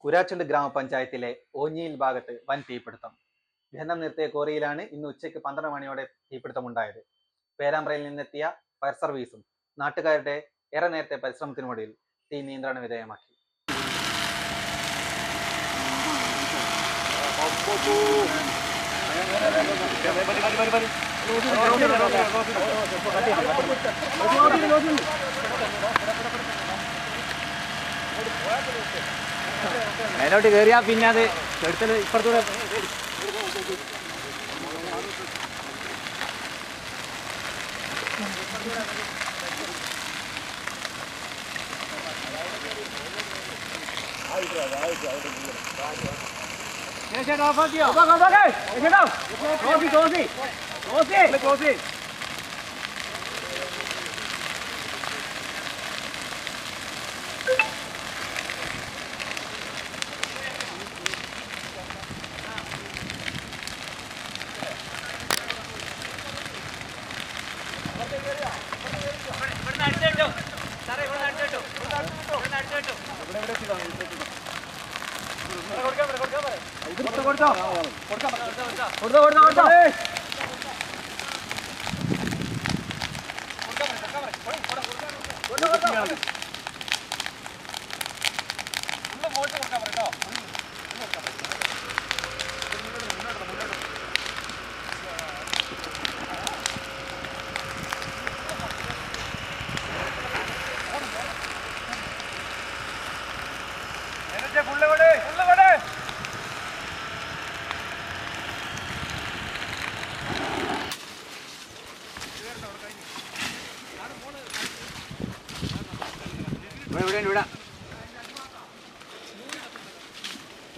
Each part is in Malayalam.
കുരാച്ചുണ്ട് ഗ്രാമപഞ്ചായത്തിലെ ഓഞ്ഞിയിൽ ഭാഗത്ത് വൻ തീപിടുത്തം. ഖനനം നിർത്തിയ ക്വാറിയിലാണ് ഇന്ന് ഉച്ചയ്ക്ക് 12 മണിയോടെ തീപിടുത്തമുണ്ടായത്. പേരാമ്പ്രയിൽ നിന്നെത്തിയ ഫയർ സർവീസും നാട്ടുകാരുടെ ഏറെ നേരത്തെ പരിശ്രമത്തിനൊടുവിൽ തീ നിയന്ത്രണ വിധേയമാക്കി. മേലോട്ട് കയറിയാ പിന്നെ അത് എടുത്തത് ഇപ്പുറത്തൂടെ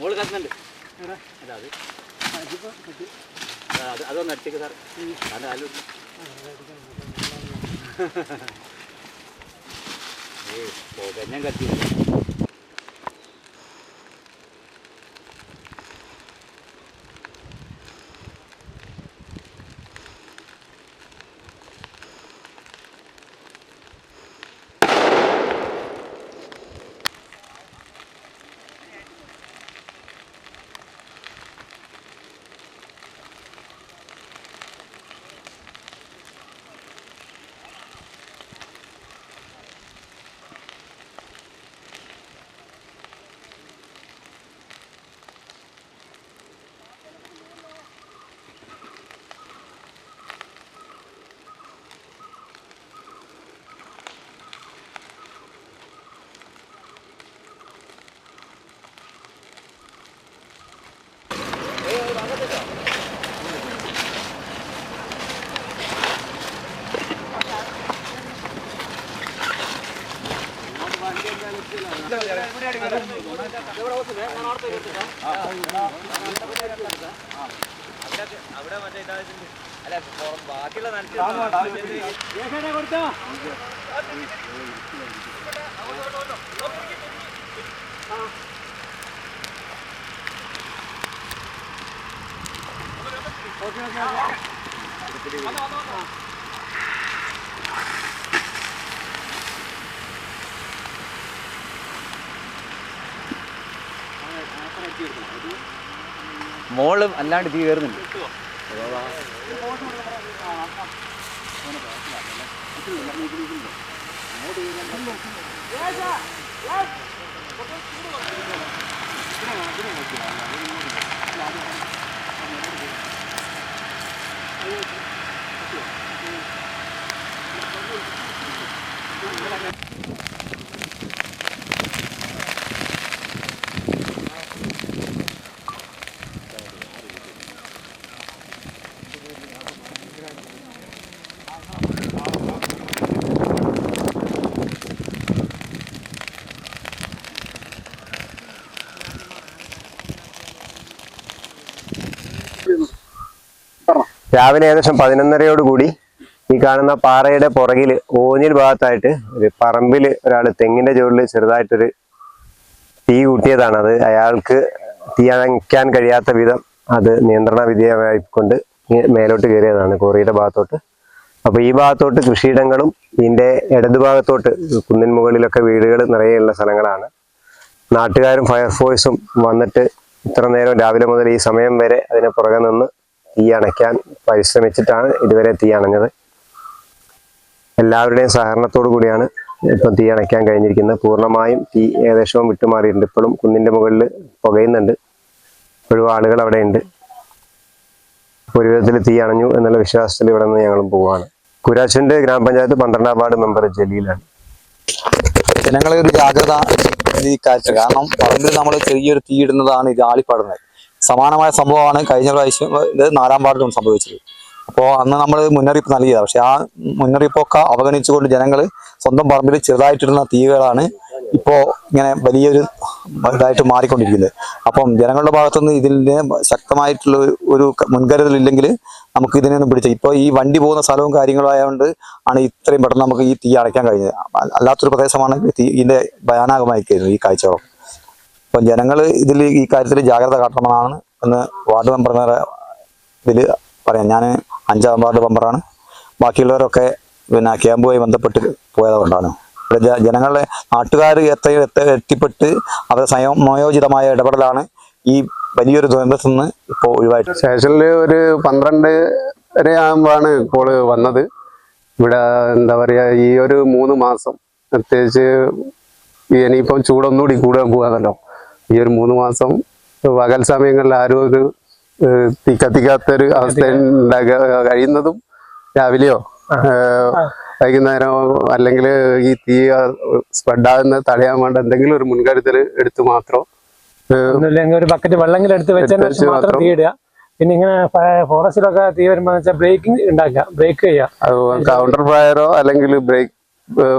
മോള് കത്തുന്നുണ്ട്. അതൊന്ന് അടിച്ചേക്ക് സാർ. ഞാൻ കത്തി ബാക്കിയുള്ള മോള് അല്ലാണ്ട് തീ കയറുന്നുണ്ട്. രാവിലെ ഏകദേശം 11:30 ഈ കാണുന്ന പാറയുടെ പുറകിൽ ഓഞ്ഞിൽ ഭാഗത്തായിട്ട് ഒരു പറമ്പിൽ ഒരാൾ തെങ്ങിന്റെ ചുവട്ടിൽ ചെറുതായിട്ടൊരു തീ കൂട്ടിയതാണ്. അത് അയാൾക്ക് തീ അണയ്ക്കാൻ കഴിയാത്ത വിധം അത് നിയന്ത്രണ വിധേയമായിക്കൊണ്ട് മേലോട്ട് കയറിയതാണ് കോറിയുടെ ഭാഗത്തോട്ട്. അപ്പോൾ ഈ ഭാഗത്തോട്ട് കൃഷിയിടങ്ങളും ഇതിൻ്റെ ഇടതുഭാഗത്തോട്ട് കുന്നിൻ മുകളിലൊക്കെ വീടുകൾ നിറയെയുള്ള സ്ഥലങ്ങളാണ്. നാട്ടുകാരും ഫയർഫോഴ്സും വന്നിട്ട് ഇത്ര നേരം രാവിലെ മുതൽ ഈ സമയം വരെ അതിന് പുറകെ നിന്ന് തീ അണയ്ക്കാൻ പരിശ്രമിച്ചിട്ടാണ് ഇതുവരെ തീ അണഞ്ഞത്. എല്ലാവരുടെയും സഹകരണത്തോടു കൂടിയാണ് ഇപ്പം തീ അണയ്ക്കാൻ കഴിഞ്ഞിരിക്കുന്നത്. പൂർണ്ണമായും തീ ഏകദേശവും വിട്ടുമാറിയിട്ടുണ്ട്. ഇപ്പോഴും കുന്നിൻ്റെ മുകളിൽ പുകയുന്നുണ്ട്. ഇപ്പോഴും ആളുകൾ അവിടെ ഉണ്ട്. ഒരു വിധത്തിൽ തീ അണഞ്ഞു എന്നുള്ള വിശ്വാസത്തിൽ ഇവിടെ നിന്ന് ഞങ്ങളും പോവുകയാണ്. കുരാശുണ്ട് ഗ്രാമപഞ്ചായത്ത് 12ാം വാർഡ് മെമ്പർ ജലീലാണ്. ജനങ്ങളെ ഒരു ജാഗ്രത ഈ കാര്യത്തിൽ. കാരണം പറമ്പിൽ നമ്മൾ ചെറിയൊരു തീ ഇടുന്നതാണ് ഇത് ആളിപ്പാടുന്നത്. സമാനമായ സംഭവമാണ് കഴിഞ്ഞ പ്രാവശ്യം ഇത് 4ാം വാർഡിലും സംഭവിച്ചത്. അപ്പോൾ അന്ന് നമ്മൾ മുന്നറിയിപ്പ് നൽകിയതാണ്. പക്ഷെ ആ മുന്നറിയിപ്പൊക്കെ അവഗണിച്ചുകൊണ്ട് ജനങ്ങൾ സ്വന്തം പറമ്പിൽ ചെറുതായിട്ടിടുന്ന തീകളാണ് ഇപ്പോൾ ഇങ്ങനെ വലിയൊരു ഇതായിട്ട് മാറിക്കൊണ്ടിരിക്കുന്നത്. അപ്പം ജനങ്ങളുടെ ഭാഗത്തുനിന്ന് ഇതിന് ശക്തമായിട്ടുള്ള ഒരു മുൻകരുതലില്ലെങ്കിൽ നമുക്ക് ഇതിനൊന്നും പിടിച്ച ഇപ്പോൾ ഈ വണ്ടി പോകുന്ന സ്ഥലവും കാര്യങ്ങളും ആയതുകൊണ്ട് ആണ് ഇത്രയും പെട്ടെന്ന് നമുക്ക് ഈ തീ അടയ്ക്കാൻ കഴിഞ്ഞത്. അല്ലാത്തൊരു പ്രദേശമാണ് ഇതിൻ്റെ ഭയാനകമായിരിക്കുന്നത് ഈ കാഴ്ചകളും. അപ്പം ജനങ്ങൾ ഈ കാര്യത്തിൽ ജാഗ്രത കാട്ടണമെന്നാണ് എന്ന് വാർഡ് മെമ്പർമാരെ ഇതിൽ പറയാം. ഞാൻ 5ാം വാർഡ് മെമ്പറാണ്. ബാക്കിയുള്ളവരൊക്കെ ക്യാമ്പുമായി ബന്ധപ്പെട്ട് പോയതുകൊണ്ടാണ്. ഇവിടെ ജനങ്ങളെ നാട്ടുകാർ എത്രയും എത്തിപ്പെട്ട് അവരുടെ സമയോചിതമായ ഇടപെടലാണ് ഈ വലിയൊരു ദുരന്തത്തിൽ നിന്ന് ഇപ്പോൾ ഒഴിവായിട്ട്. സ്റ്റേഷനിൽ ഒരു 12 ആകുമ്പോഴാണ് കോള് വന്നത്. ഇവിടെ എന്താ പറയുക, ഈ ഒരു 3 മാസം പ്രത്യേകിച്ച് ഇനിയിപ്പം ചൂടൊന്നുകൂടി കൂടാൻ പോകാന്നല്ലോ. ഈ ഒരു 3 മാസം പകൽ സമയങ്ങളിൽ ആരും ഒരു തീ കത്തിക്കാത്തൊരു അവസ്ഥ കഴിയുന്നതും രാവിലെയോ വൈകുന്നേരം അല്ലെങ്കിൽ ഈ തീ സ്പ്രെഡാകുന്നത് തടയാൻ വേണ്ട എന്തെങ്കിലും ഒരു മുൻകരുതൽ എടുത്ത് മാത്രം ഒരു ബക്കറ്റ് വെള്ളങ്ങൾ എടുത്ത് വെച്ചാൽ മാത്രം തീ ഇടുക. പിന്നെ ഇങ്ങനെ ഫോറസ്റ്റിലൊക്കെ തീ വരുമ്പോ ബ്രേക്കിംഗ് ഉണ്ടാക്കുക, ബ്രേക്ക് ചെയ്യുക. കൗണ്ടർ ഫയറോ അല്ലെങ്കിൽ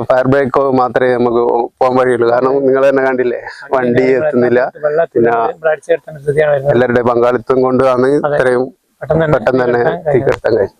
ഫയർ ബ്രേക്കോ മാത്രമേ നമുക്ക് പോകാൻ വഴിയുള്ളൂ. കാരണം നിങ്ങൾ തന്നെ കണ്ടില്ലേ, വണ്ടി എത്തുന്നില്ല. പിന്നെ എല്ലാവരുടെയും പങ്കാളിത്തം കൊണ്ടാണ് ഇത്രയും പെട്ടെന്ന് തന്നെ തീ കെടുത്താൻ കഴിയും.